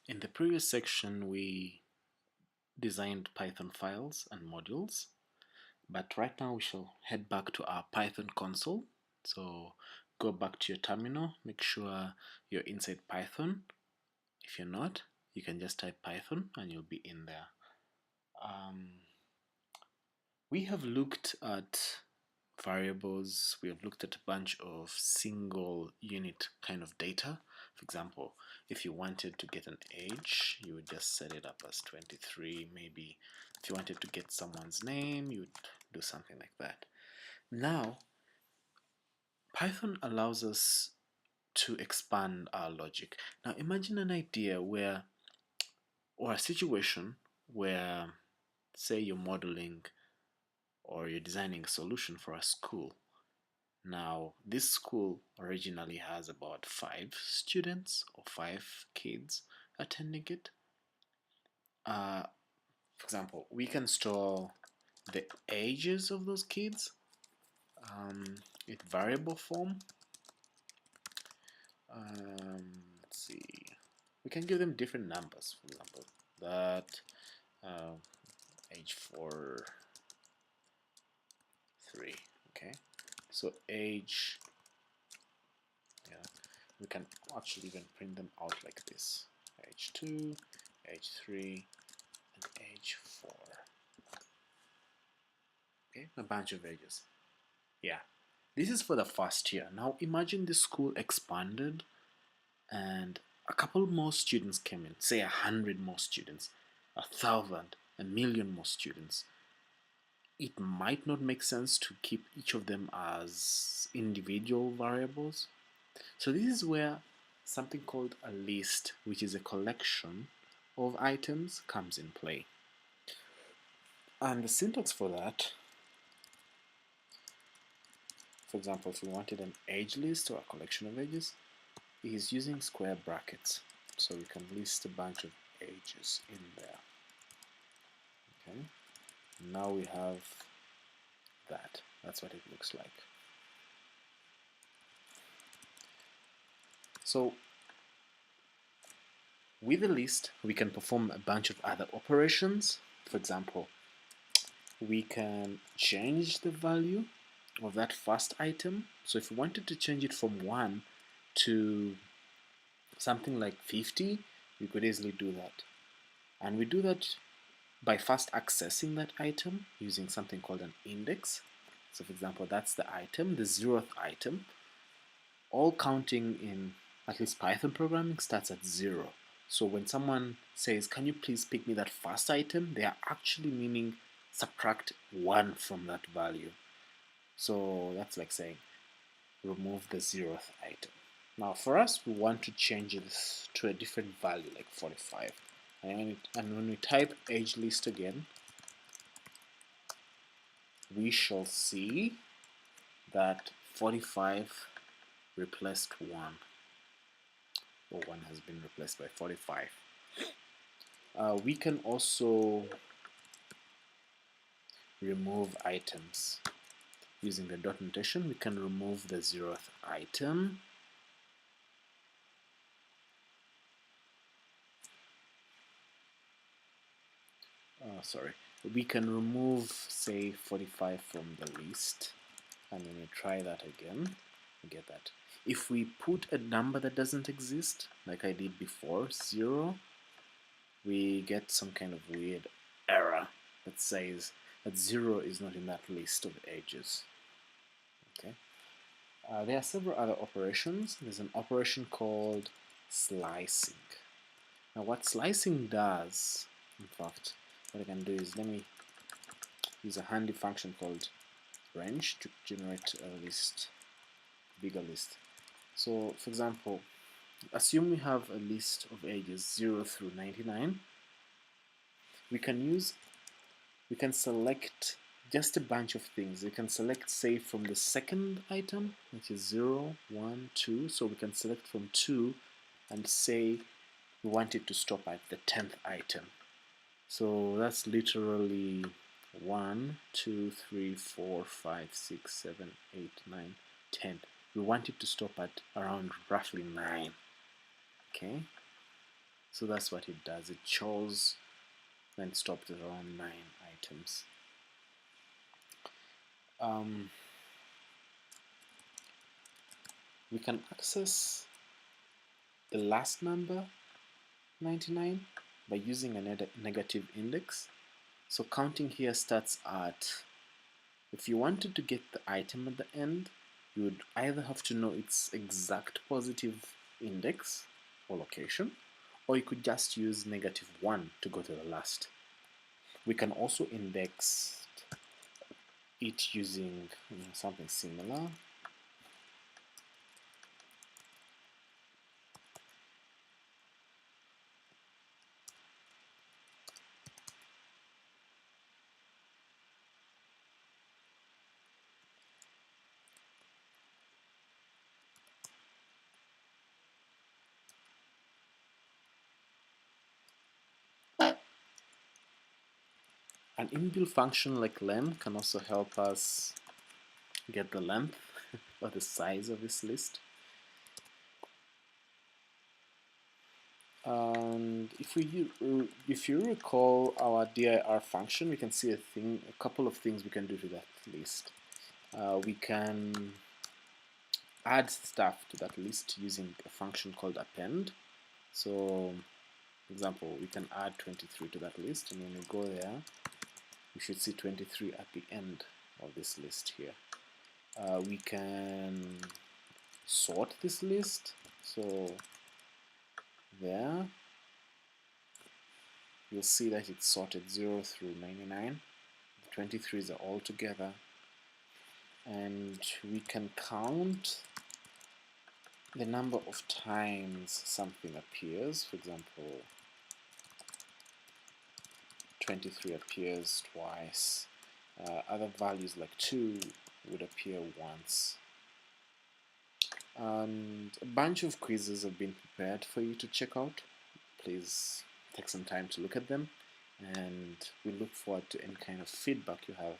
In the previous section, we designed Python files and modules, but right now we shall head back to our Python console. So go back to your terminal, make sure you're inside Python. If you're not, you can just type Python and you'll be in there. We have looked at variables, we have looked at a bunch of single unit kind of data. For example, if you wanted to get an age, you would just set it up as 23. Maybe if you wanted to get someone's name, you would do something like that. Now, Python allows us to expand our logic. Now imagine an idea where, or a situation where, say you're modeling or you're designing a solution for a school. Now, this school originally has about 5 students or 5 kids attending it. For example, we can store the ages of those kids in variable form. Let's see. We can give them different numbers. For example, that age 4, 3. Okay, so age. Yeah, we can actually even print them out like this: age 2, age 3, and age 4. Okay, a bunch of ages. Yeah, this is for the first year. Now imagine the school expanded and a couple more students came in, say 100 more students, 1,000, 1,000,000 more students. It might not make sense to keep each of them as individual variables. So this is where something called a list, which is a collection of items, comes in play. And the syntax for that, for example, if we wanted an age list or a collection of ages, is using square brackets. So we can list a bunch of ages in there. Okay. Now we have that. That's what it looks like. So with a list, we can perform a bunch of other operations. For example, we can change the value of that first item. So if we wanted to change it from 1 to something like 50, we could easily do that. And we do that by first accessing that item using something called an index. So for example, that's the item, the 0th item. All counting in at least Python programming starts at 0. So when someone says, can you please pick me that first item, they are actually meaning subtract 1 from that value. So that's like saying remove the 0th item. Now for us, we want to change this to a different value like 45. And when we type age list again, we shall see that 45 replaced 1, or 1 has been replaced by 45. We can also remove items using the dot notation. We can remove the 0th item. We can remove, say, 45 from the list, and when we try that again, we get that. If we put a number that doesn't exist, like I did before, 0, we get some kind of weird error that says that 0 is not in that list of ages. Okay. There are several other operations. There's an operation called slicing. Now what slicing does, in fact, what I can do is, let me use a handy function called range to generate a list, bigger list. So for example, assume we have a list of ages 0 through 99. We can select just a bunch of things. We can select, say, from the second item, which is 0, 1, 2. So we can select from 2 and say we want it to stop at the 10th item. So that's literally 1, 2, 3, 4, 5, 6, 7, 8, 9, 10. We want it to stop at around roughly 9. Okay. So that's what it does. It chose and stopped at around 9 items. We can access the last number 99 by using a negative index. So counting here starts at, if you wanted to get the item at the end, you would either have to know its exact positive index or location, or you could just use -1 to go to the last. We can also index it using something similar. An inbuilt function like len can also help us get the length or the size of this list. And if you recall our dir function, we can see a couple of things we can do to that list. We can add stuff to that list using a function called append. So, for example, we can add 23 to that list, and when we go there, we should see 23 at the end of this list here. We can sort this list. So there, you'll see that it's sorted 0 through 99. The 23s are all together. And we can count the number of times something appears. For example, 23 appears twice. Other values like 2 would appear once. And a bunch of quizzes have been prepared for you to check out. Please take some time to look at them, and we look forward to any kind of feedback you have